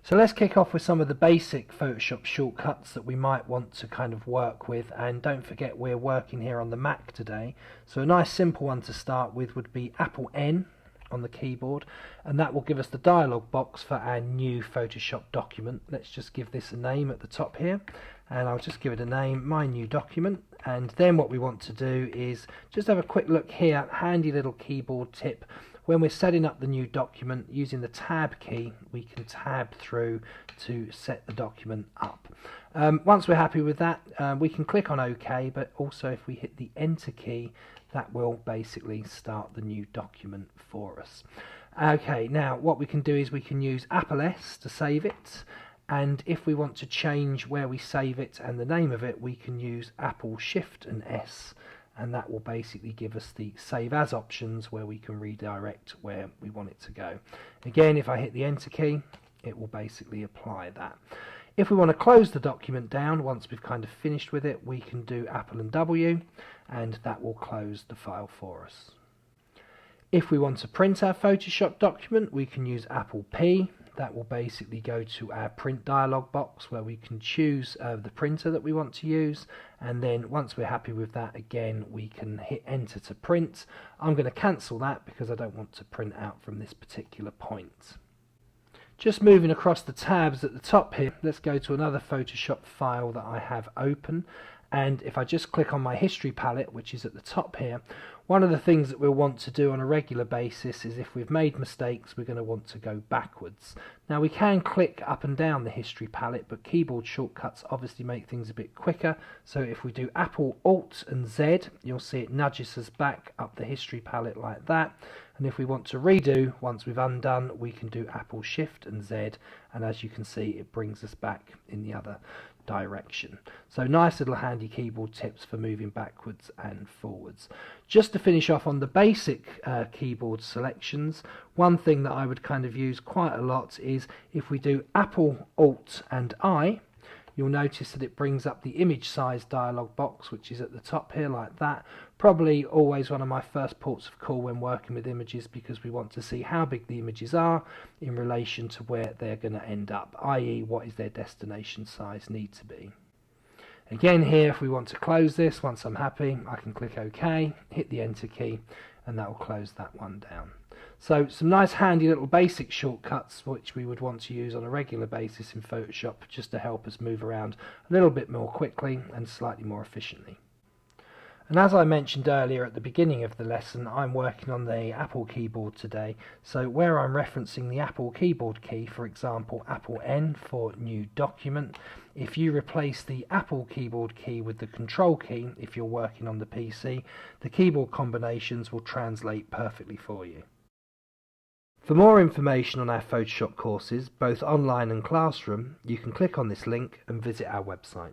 So let's kick off with some of the basic Photoshop shortcuts that we might want to kind of work with, and don't forget we're working here on the Mac today. So a nice simple one to start with would be Apple N on the keyboard, and that will give us the dialog box for our new Photoshop document. Let's just give this a name at the top here, and I'll just give it a name, my new document. And then what we want to do is just have a quick look here, handy little keyboard tip. When we're setting up the new document, using the tab key, we can tab through to set the document up. Once we're happy with that, we can click on OK, but also if we hit the enter key, that will basically start the new document for us. Okay, now what we can do is we can use Apple S to save it, and if we want to change where we save it and the name of it, we can use Apple Shift and S, and that will basically give us the save as options where we can redirect where we want it to go. Again, if I hit the enter key, it will basically apply that. If we want to close the document down once we've kind of finished with it, we can do Apple and W, and that will close the file for us. If we want to print our Photoshop document, we can use Apple P. That will basically go to our print dialog box where we can choose the printer that we want to use, and then once we're happy with that, again we can hit enter to print. I'm going to cancel that because I don't want to print out from this particular point. Just moving across the tabs at the top here, let's go to another Photoshop file that I have open, and if I just click on my history palette, which is at the top here, one of the things that we'll want to do on a regular basis is if we've made mistakes, we're going to want to go backwards. Now we can click up and down the history palette, but keyboard shortcuts obviously make things a bit quicker. So if we do Apple Alt and Z, you'll see it nudges us back up the history palette like that. And if we want to redo, once we've undone, we can do Apple Shift and Z, and as you can see, it brings us back in the other direction. So nice little handy keyboard tips for moving backwards and forwards. Just to finish off on the basic keyboard selections, one thing that I would kind of use quite a lot is if we do Apple Alt and I, you'll notice that it brings up the image size dialog box, which is at the top here like that. Probably always one of my first ports of call when working with images, because we want to see how big the images are in relation to where they're going to end up, i.e. what is their destination size need to be. Again here, if we want to close this, once I'm happy, I can click OK, hit the enter key, and that will close that one down. So some nice handy little basic shortcuts which we would want to use on a regular basis in Photoshop, just to help us move around a little bit more quickly and slightly more efficiently. And as I mentioned earlier at the beginning of the lesson, I'm working on the Apple keyboard today. So where I'm referencing the Apple keyboard key, for example Apple N for new document, if you replace the Apple keyboard key with the Control key, if you're working on the PC, the keyboard combinations will translate perfectly for you. For more information on our Photoshop courses, both online and classroom, you can click on this link and visit our website.